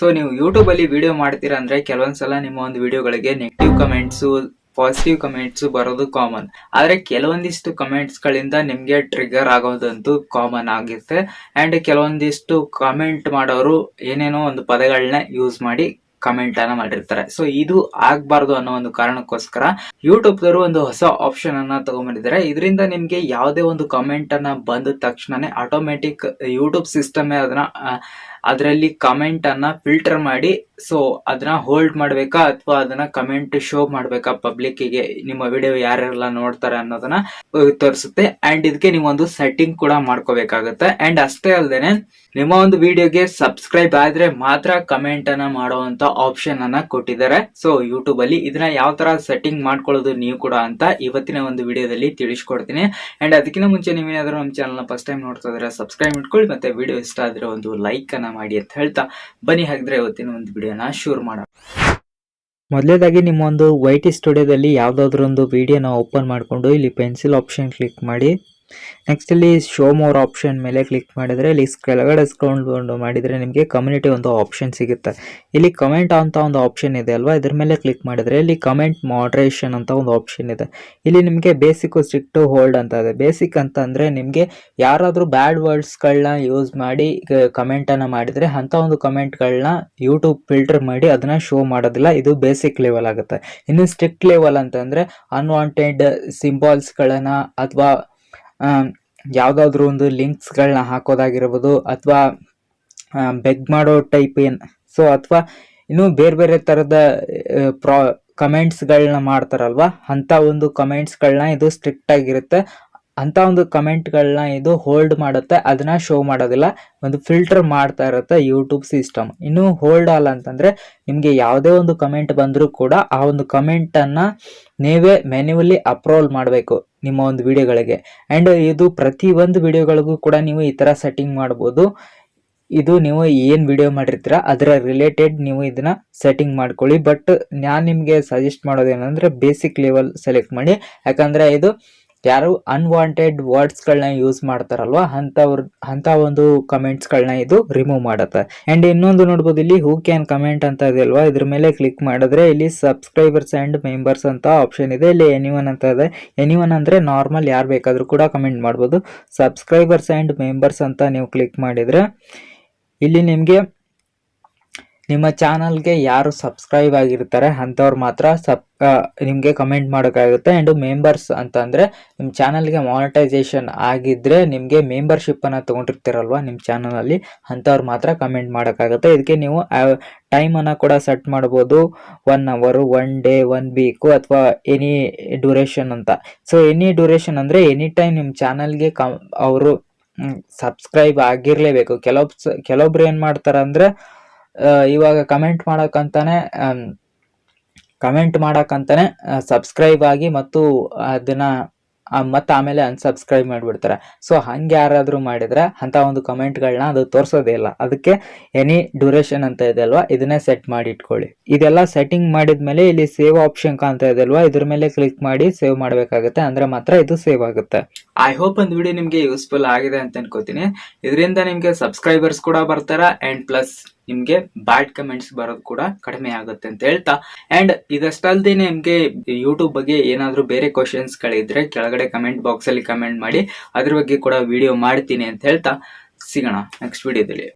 So ನೀವು YouTube ಅಲ್ಲಿ video ಮಾಡ್ತೀರಾ ಅಂದ್ರೆ ಕೆಲವೊಂದ್ಸಲ ನಿಮ್ಮ ಒಂದು ವಿಡಿಯೋಗಳಿಗೆ ನೆಗೆಟಿವ್ ಕಮೆಂಟ್ಸ್ ಪಾಸಿಟಿವ್ ಕಮೆಂಟ್ಸ್ ಬರೋದು ಕಾಮನ್. ಆದ್ರೆ ಕೆಲವೊಂದಿಷ್ಟು ಕಮೆಂಟ್ಸ್ ಗಳಿಂದ ನಿಮ್ಗೆ ಟ್ರಿಗರ್ ಆಗೋದಂತೂ ಕಾಮನ್ ಆಗುತ್ತೆ. ಅಂಡ್ ಕೆಲವೊಂದಿಷ್ಟು ಕಮೆಂಟ್ ಮಾಡೋರು ಏನೇನೋ ಒಂದು ಪದಗಳನ್ನ ಯೂಸ್ ಮಾಡಿ ಕಮೆಂಟ್ ಅನ್ನ ಮಾಡಿರ್ತಾರೆ. ಸೊ ಇದು ಆಗ್ಬಾರ್ದು ಅನ್ನೋ ಒಂದು ಕಾರಣಕ್ಕೋಸ್ಕರ ಯೂಟ್ಯೂಬ್ ದವರು ಒಂದು ಹೊಸ ಆಪ್ಷನ್ ಅನ್ನ ತಗೊಂಡ್ಬಂದಿದ್ದಾರೆ. ಇದರಿಂದ ನಿಮ್ಗೆ ಯಾವುದೇ ಒಂದು ಕಮೆಂಟ್ ಅನ್ನ ಬಂದ ತಕ್ಷಣನೇ ಆಟೋಮೆಟಿಕ್ ಯೂಟ್ಯೂಬ್ ಸಿಸ್ಟಮ್ ಅದರಲ್ಲಿ ಕಮೆಂಟ್ ಅನ್ನ ಫಿಲ್ಟರ್ ಮಾಡಿ ಸೊ ಅದನ್ನ ಹೋಲ್ಡ್ ಮಾಡ್ಬೇಕಾ ಅಥವಾ ಅದನ್ನ ಕಮೆಂಟ್ ಶೋ ಮಾಡ್ಬೇಕಾ ಪಬ್ಲಿಕ್ ಗೆ ನಿಮ್ಮ ವಿಡಿಯೋ ಯಾರೆಲ್ಲ ನೋಡ್ತಾರೆ ಅನ್ನೋದನ್ನ ತೋರಿಸುತ್ತೆ. ಅಂಡ್ ಇದಕ್ಕೆ ನೀವು ಒಂದು ಸೆಟ್ಟಿಂಗ್ ಕೂಡ ಮಾಡ್ಕೋಬೇಕಾಗುತ್ತೆ. ಅಂಡ್ ಅಷ್ಟೇ ಅಲ್ಲದೆ ನಿಮ್ಮ ಒಂದು ವಿಡಿಯೋಗೆ ಸಬ್ಸ್ಕ್ರೈಬ್ ಆದ್ರೆ ಮಾತ್ರ ಕಮೆಂಟ್ ಅನ್ನ ಮಾಡುವಂತ ಆಪ್ಷನ್ ಅನ್ನ ಕೊಟ್ಟಿದ್ದಾರೆ. ಸೊ ಯೂಟ್ಯೂಬ್ ಅಲ್ಲಿ ಇದನ್ನ ಯಾವ ತರ ಸೆಟ್ಟಿಂಗ್ ಮಾಡ್ಕೊಳ್ಳೋದು ನೀವು ಕೂಡ ಅಂತ ಇವತ್ತಿನ ಒಂದು ವಿಡಿಯೋದಲ್ಲಿ ತಿಳಿಸ್ಕೊಡ್ತೀನಿ. ಅಂಡ್ ಅದಕ್ಕಿಂತ ಮುಂಚೆ ನೀವೇನಾದ್ರೂ ನಮ್ಮ ಚಾನಲ್ ಫಸ್ಟ್ ಟೈಮ್ ನೋಡ್ತಾ ಇದ್ರೆ ಸಬ್ಸ್ಕ್ರೈಬ್ ಮಾಡ್ಕೊಳ್ಳಿ, ಮತ್ತೆ ವಿಡಿಯೋ ಇಷ್ಟ ಆದ್ರೆ ಒಂದು ಲೈಕ್ ಅನ್ನ ಮಾಡಿ ಅಂತ ಹೇಳ್ತಾ ಬನ್ನಿ ಹಾಗಿದ್ರೆ ಇವತ್ತಿನ ಒಂದು ವಿಡಿಯೋನ ಶುರು ಮಾಡೋಣ. ಮೊದಲೇದಾಗಿ ನಿಮ್ಮ ಒಂದು ವೈಟಿ ಸ್ಟುಡಿಯೋದಲ್ಲಿ ಯಾವುದಾದ್ರೂ ಒಂದು ವಿಡಿಯೋನ ಓಪನ್ ಮಾಡಿಕೊಂಡು ಇಲ್ಲಿ ಪೆನ್ಸಿಲ್ ಆಪ್ಷನ್ ಕ್ಲಿಕ್ ಮಾಡಿ, ನೆಕ್ಸ್ಟ್ ಇಲ್ಲಿ ಶೋ ಮೋರ್ ಆಪ್ಷನ್ ಮೇಲೆ ಕ್ಲಿಕ್ ಮಾಡಿದ್ರೆ ಇಲ್ಲಿ ಕೆಳಗಡೆ ಸ್ಕ್ರೋಲ್ ಮಾಡಿದ್ರೆ ನಿಮಗೆ ಕಮ್ಯುನಿಟಿ ಒಂದು ಆಪ್ಷನ್ ಸಿಗುತ್ತೆ. ಇಲ್ಲಿ ಕಮೆಂಟ್ ಅಂತ ಒಂದು ಆಪ್ಷನ್ ಇದೆ ಅಲ್ವಾ, ಇದ್ರ ಮೇಲೆ ಕ್ಲಿಕ್ ಮಾಡಿದ್ರೆ ಇಲ್ಲಿ ಕಮೆಂಟ್ ಮಾಡ್ರೇಷನ್ ಅಂತ ಒಂದು ಆಪ್ಷನ್ ಇದೆ. ಇಲ್ಲಿ ನಿಮಗೆ ಬೇಸಿಕ್ ಸ್ಟ್ರಿಕ್ಟ್ ಹೋಲ್ಡ್ ಅಂತ ಇದೆ. ಬೇಸಿಕ್ ಅಂತ ಅಂದ್ರೆ ನಿಮಗೆ ಯಾರಾದ್ರೂ ಬ್ಯಾಡ್ ವರ್ಡ್ಸ್ಗಳನ್ನ ಯೂಸ್ ಮಾಡಿ ಕಮೆಂಟ್ ಅನ್ನ ಮಾಡಿದ್ರೆ ಅಂತ ಒಂದು ಕಮೆಂಟ್ಗಳನ್ನ ಯೂಟ್ಯೂಬ್ ಫಿಲ್ಟರ್ ಮಾಡಿ ಅದನ್ನ ಶೋ ಮಾಡೋದಿಲ್ಲ. ಇದು ಬೇಸಿಕ್ ಲೆವೆಲ್ ಆಗುತ್ತೆ. ಇನ್ನು ಸ್ಟ್ರಿಕ್ಟ್ ಲೆವೆಲ್ ಅಂತಂದ್ರೆ ಅನ್ವಾಂಟೆಡ್ ಸಿಂಬಾಲ್ಸ್ಗಳನ್ನ ಅಥವಾ ಯಾವ್ದಾದ್ರು ಒಂದು ಲಿಂಕ್ಸ್ಗಳನ್ನ ಹಾಕೋದಾಗಿರ್ಬೋದು ಅಥವಾ ಬೆಗ್ ಮಾಡೋ ಟೈಪ್ ಸೊ ಅಥವಾ ಇನ್ನು ಬೇರೆ ಬೇರೆ ತರದ ಕಮೆಂಟ್ಸ್ಗಳನ್ನ ಮಾಡ್ತಾರಲ್ವಾ ಅಂತ ಒಂದು ಕಮೆಂಟ್ಸ್ಗಳನ್ನ ಇದು ಸ್ಟ್ರಿಕ್ಟ್ ಆಗಿರುತ್ತೆ. ಅಂತ ಒಂದು ಕಮೆಂಟ್ಗಳನ್ನ ಇದು ಹೋಲ್ಡ್ ಮಾಡುತ್ತೆ, ಅದನ್ನ ಶೋ ಮಾಡೋದಿಲ್ಲ, ಒಂದು ಫಿಲ್ಟರ್ ಮಾಡ್ತಾ ಇರುತ್ತೆ ಯೂಟ್ಯೂಬ್ ಸಿಸ್ಟಮ್. ಇನ್ನು ಹೋಲ್ಡ್ ಆಲ್ ಅಂತಂದ್ರೆ ನಿಮ್ಗೆ ಯಾವುದೇ ಒಂದು ಕಮೆಂಟ್ ಬಂದರೂ ಕೂಡ ಆ ಒಂದು ಕಮೆಂಟ್ ಅನ್ನ ನೀವೇ ಮ್ಯಾನ್ಯುವಲಿ ಅಪ್ರೂವಲ್ ಮಾಡಬೇಕು ನಿಮ್ಮ ಒಂದು ವಿಡಿಯೋಗಳಿಗೆ. ಅಂಡ್ ಇದು ಪ್ರತಿ ಒಂದು ವಿಡಿಯೋಗಳಿಗೂ ಕೂಡ ನೀವು ಈ ತರ ಸೆಟ್ಟಿಂಗ್ ಮಾಡ್ಬೋದು. ಇದು ನೀವು ಏನ್ ವಿಡಿಯೋ ಮಾಡಿರ್ತೀರಾ ಅದರ ರಿಲೇಟೆಡ್ ನೀವು ಇದನ್ನ ಸೆಟ್ಟಿಂಗ್ ಮಾಡ್ಕೊಳ್ಳಿ. ಬಟ್ ನಾನು ನಿಮ್ಗೆ ಸಜೆಸ್ಟ್ ಮಾಡೋದೇನಂದ್ರೆ ಬೇಸಿಕ್ ಲೆವೆಲ್ ಸೆಲೆಕ್ಟ್ ಮಾಡಿ, ಯಾಕಂದ್ರೆ ಇದು ಯಾರು ಅನ್ವಾಂಟೆಡ್ ವರ್ಡ್ಸ್ಗಳನ್ನ ಯೂಸ್ ಮಾಡ್ತಾರಲ್ವಾ ಅಂತ ಒಂದು ಕಮೆಂಟ್ಸ್ಗಳನ್ನ ಇದು ರಿಮೂವ್ ಮಾಡುತ್ತೆ. ಅಂಡ್ ಇನ್ನೊಂದು ನೋಡ್ಬೋದು ಇಲ್ಲಿ ಹೂ ಕ್ಯಾನ್ ಕಮೆಂಟ್ ಅಂತ ಇದೆ ಅಲ್ವಾ, ಇದ್ರ ಮೇಲೆ ಕ್ಲಿಕ್ ಮಾಡಿದ್ರೆ ಇಲ್ಲಿ ಸಬ್ಸ್ಕ್ರೈಬರ್ಸ್ ಅಂಡ್ ಮೆಂಬರ್ಸ್ ಅಂತ ಆಪ್ಷನ್ ಇದೆ. ಇಲ್ಲಿ ಎನಿವನ್ ಅಂತ ಇದೆ. ಎನಿವನ್ ಅಂದ್ರೆ ನಾರ್ಮಲ್ ಯಾರು ಬೇಕಾದ್ರೂ ಕೂಡ ಕಮೆಂಟ್ ಮಾಡ್ಬೋದು. ಸಬ್ಸ್ಕ್ರೈಬರ್ಸ್ ಅಂಡ್ ಮೆಂಬರ್ಸ್ ಅಂತ ನೀವು ಕ್ಲಿಕ್ ಮಾಡಿದ್ರೆ ಇಲ್ಲಿ ನಿಮ್ಗೆ ನಿಮ್ಮ ಚಾನಲ್ಗೆ ಯಾರು ಸಬ್ಸ್ಕ್ರೈಬ್ ಆಗಿರ್ತಾರೆ ಅಂಥವ್ರು ಮಾತ್ರ ನಿಮಗೆ ಕಮೆಂಟ್ ಮಾಡೋಕ್ಕಾಗುತ್ತೆ. ಆ್ಯಂಡ್ ಮೆಂಬರ್ಸ್ ಅಂತಂದರೆ ನಿಮ್ಮ ಚಾನಲ್ಗೆ ಮಾನಿಟೈಸೇಷನ್ ಆಗಿದ್ದರೆ ನಿಮಗೆ ಮೆಂಬರ್ಶಿಪ್ ಅನ್ನು ತೊಗೊಂಡಿರ್ತೀರಲ್ವ ನಿಮ್ಮ ಚಾನಲಲ್ಲಿ ಅಂಥವ್ರು ಮಾತ್ರ ಕಮೆಂಟ್ ಮಾಡೋಕ್ಕಾಗುತ್ತೆ. ಇದಕ್ಕೆ ನೀವು ಟೈಮನ್ನು ಕೂಡ ಸೆಟ್ ಮಾಡ್ಬೋದು, 1 hour, 1 day, 1 week ಅಥವಾ ಎನಿ ಡ್ಯೂರೇಷನ್ ಅಂತ. ಸೊ ಎನಿ ಡ್ಯೂರೇಷನ್ ಅಂದರೆ ಎನಿ ಟೈಮ್ ನಿಮ್ಮ ಚಾನಲ್ಗೆ ಅವರು ಸಬ್ಸ್ಕ್ರೈಬ್ ಆಗಿರಲೇಬೇಕು. ಕೆಲವೊಬ್ರು ಏನು ಮಾಡ್ತಾರೆ ಅಂದರೆ ಇವಾಗ ಕಮೆಂಟ್ ಮಾಡಕ್ಕಂತಾನೆ ಸಬ್ಸ್ಕ್ರೈಬ್ ಆಗಿ ಮತ್ತು ಅದನ್ನ ಮತ್ತೆ ಆಮೇಲೆ ಅನ್ಸಬ್ಸ್ಕ್ರೈಬ್ ಮಾಡಿಬಿಡ್ತಾರೆ. ಸೊ ಹಂಗೆ ಯಾರಾದರೂ ಮಾಡಿದ್ರೆ ಅಂತ ಒಂದು ಕಮೆಂಟ್ಗಳನ್ನ ಅದು ತೋರಿಸೋದೇ ಇಲ್ಲ. ಅದಕ್ಕೆ ಎನಿ ಡ್ಯೂರೇಷನ್ ಅಂತ ಇದೆ ಅಲ್ವಾ, ಇದನ್ನೇ ಸೆಟ್ ಮಾಡಿ ಇಟ್ಕೊಳ್ಳಿ. ಇದೆಲ್ಲ ಸೆಟ್ಟಿಂಗ್ ಮಾಡಿದ್ಮೇಲೆ ಇಲ್ಲಿ ಸೇವ್ ಆಪ್ಷನ್ ಕಾಣ್ತಾ ಇದೆ ಅಲ್ವಾ, ಇದ್ರ ಮೇಲೆ ಕ್ಲಿಕ್ ಮಾಡಿ ಸೇವ್ ಮಾಡಬೇಕಾಗುತ್ತೆ, ಅಂದ್ರೆ ಮಾತ್ರ ಇದು ಸೇವ್ ಆಗುತ್ತೆ. ಐ ಹೋಪ್ ಒಂದು ವಿಡಿಯೋ ನಿಮ್ಗೆ ಯೂಸ್ಫುಲ್ ಆಗಿದೆ ಅಂತ ಅನ್ಕೋತೀನಿ. ಇದರಿಂದ ನಿಮ್ಗೆ ಸಬ್ಸ್ಕ್ರೈಬರ್ಸ್ ಕೂಡ ಬರ್ತಾರ ಅಂಡ್ ಪ್ಲಸ್ ನಿಮ್ಗೆ ಬ್ಯಾಡ್ ಕಮೆಂಟ್ಸ್ ಬರೋದು ಕೂಡ ಕಡಿಮೆ ಆಗುತ್ತೆ ಅಂತ ಹೇಳ್ತಾ, ಅಂಡ್ ಇದಷ್ಟಲ್ದೇ ನಿಮ್ಗೆ ಯೂಟ್ಯೂಬ್ ಬಗ್ಗೆ ಏನಾದ್ರೂ ಬೇರೆ ಕ್ವಶನ್ಸ್ ಗಳಿದ್ರೆ ಕೆಳಗಡೆ ಕಮೆಂಟ್ ಬಾಕ್ಸ್ ಅಲ್ಲಿ ಕಮೆಂಟ್ ಮಾಡಿ, ಅದ್ರ ಬಗ್ಗೆ ಕೂಡ ವಿಡಿಯೋ ಮಾಡ್ತೀನಿ ಅಂತ ಹೇಳ್ತಾ ಸಿಗೋಣ ನೆಕ್ಸ್ಟ್ ವಿಡಿಯೋದಲ್ಲಿ.